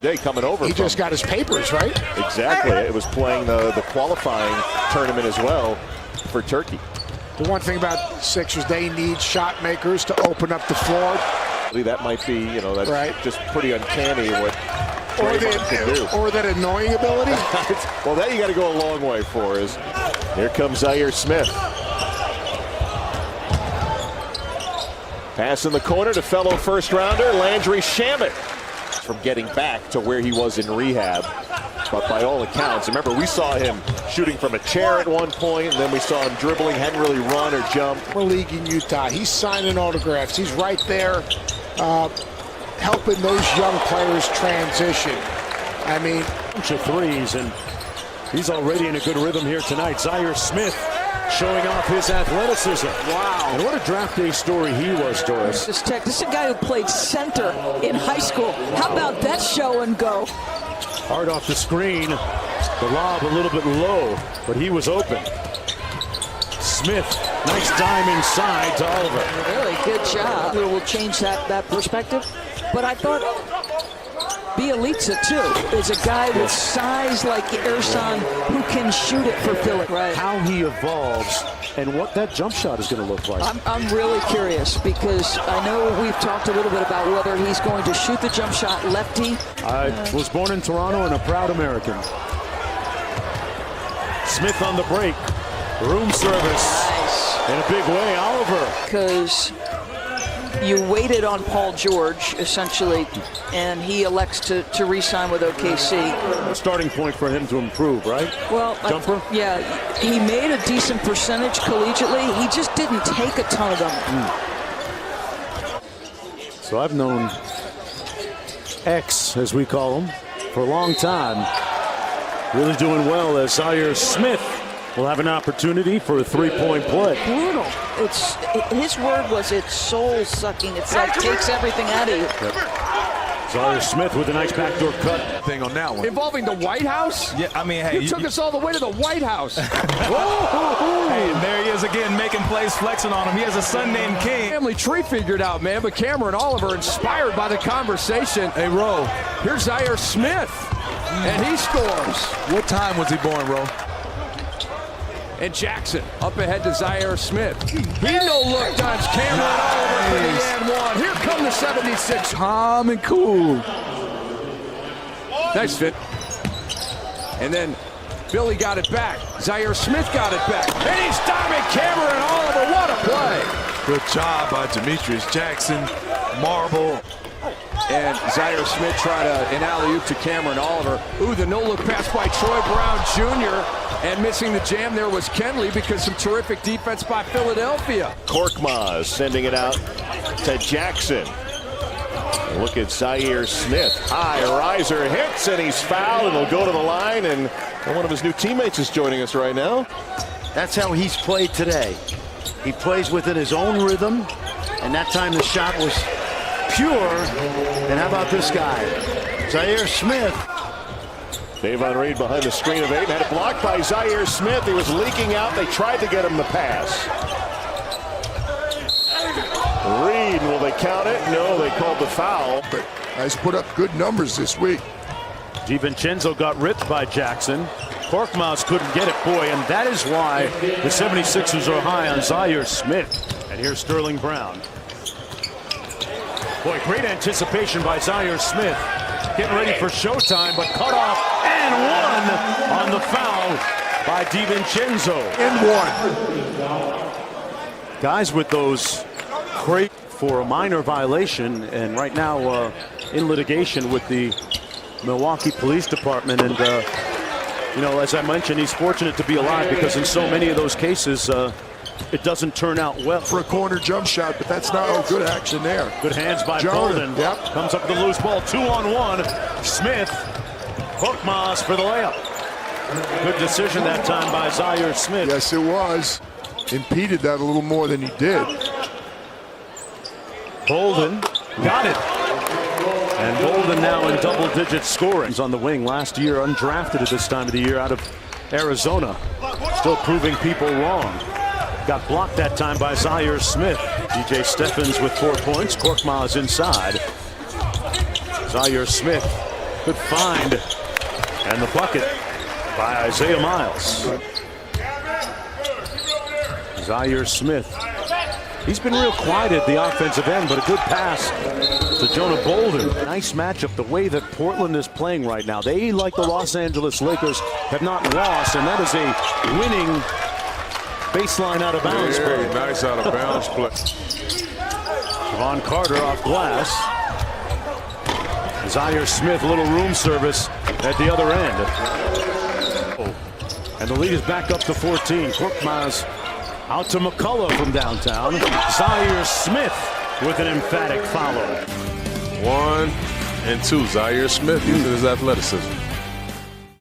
Day coming over. He just got his papers, right? Exactly. It was playing the qualifying tournament as well for Turkey. The one thing about Sixers, they need shot makers to open up the floor. That might be, that's right. Just pretty uncanny what or that annoying ability. Well, that you got to go a long way for. Here comes Zhaire Smith. Pass in the corner to fellow first-rounder Landry Shamet. From getting back to where he was in rehab. But by all accounts, remember, we saw him shooting from a chair at one point, and then we saw him dribbling, hadn't really run or jump. League in Utah, he's signing autographs. He's right there helping those young players transition. I mean, bunch of threes, and he's already in a good rhythm here tonight. Zhaire Smith showing off his athleticism. Wow. And what a draft day story he was, Doris. This is a guy who played center in high school. How about that show and go? Hard off the screen. The lob a little bit low, but he was open. Smith, nice dime inside to Oliver. Really good job. We'll change that perspective. But I thought Bielitsa, too, is a guy with size like Ersan who can shoot it for Philly. Right. How he evolves and what that jump shot is going to look like. I'm really curious because I know we've talked a little bit about whether he's going to shoot the jump shot lefty. I was born in Toronto and a proud American. Smith on the break. Room service. Nice. In a big way, Oliver. Because you waited on Paul George, essentially, and he elects to re-sign with OKC. Starting point for him to improve, right? Well, Jumper? Yeah, he made a decent percentage collegiately. He just didn't take a ton of them. So I've known X, as we call him, for a long time. Really doing well as Zhaire Smith will have an opportunity for a three-point play. Brutal. His word was it's soul-sucking. It's like takes everything out of you. Yep. Zhaire Smith with a nice backdoor cut. Thing on that one. Involving the White House? Yeah, I mean, hey. You took us all the way to the White House. Hey, and there he is again, making plays, flexing on him. He has a son named King. Family tree figured out, man, but Cameron Oliver inspired by the conversation. Hey, Ro, here's Zhaire Smith, and he scores. What time was he born, Ro? And Jackson up ahead to Zhaire Smith. He no-look dodged Cameron Oliver for the and one. Here come the 76. Calm and cool. Nice fit. And then Billy got it back. Zhaire Smith got it back. And he's diving Cameron Oliver. What a play. Good job by Demetrius Jackson. Marble. And Zhaire Smith tried an alley-oop to Cameron Oliver. Ooh, the no-look pass by Troy Brown Jr. And missing the jam there was Kenley because some terrific defense by Philadelphia. Korkmaz sending it out to Jackson. Look at Zhaire Smith. High riser hits, and he's fouled, and he'll go to the line. And one of his new teammates is joining us right now. That's how he's played today. He plays within his own rhythm, and that time the shot was pure. And how about this guy, Zhaire Smith? Davon Reed behind the screen of 8, had it blocked by Zhaire Smith. He was leaking out. They tried to get him the pass. Reed, will they count it? No, they called the foul. But guys put up good numbers this week. DiVincenzo got ripped by Jackson. Korkmaz couldn't get it, boy, and that is why the 76ers are high on Zhaire Smith. And here's Sterling Brown. Boy, great anticipation by Zhaire Smith. Getting ready for showtime, but cut off and one on the foul by DiVincenzo. And one. Guys with those great for a minor violation, and right now in litigation with the Milwaukee Police Department. And you know, as I mentioned, he's fortunate to be alive because in so many of those cases, it doesn't turn out well. For a corner jump shot, but that's not good action there. Good hands by Jordan. Bolden. Yep. Comes up with a loose ball, 2-on-1. Smith, Korkmaz for the layup. Good decision that time by Zhaire Smith. Yes, it was. Impeded that a little more than he did. Bolden got it. And Bolden now in double-digit scoring. He's on the wing last year, undrafted at this time of the year out of Arizona. Still proving people wrong. Got blocked that time by Zhaire Smith. DJ Steffens with 4 points. Korkmaz inside. Zhaire Smith Good find. And the bucket by Isaiah Miles. Zhaire Smith. He's been real quiet at the offensive end, but a good pass to Jonah Bolden. Nice matchup the way that Portland is playing right now. They, like the Los Angeles Lakers, have not lost, and that is a winning baseline out of bounds play. Very nice out of bounds play. Javon Carter off glass. Zhaire Smith, a little room service at the other end. And the lead is back up to 14. Korkmaz out to McCullough from downtown. Zhaire Smith with an emphatic follow. 1 and 2. Zhaire Smith using his athleticism.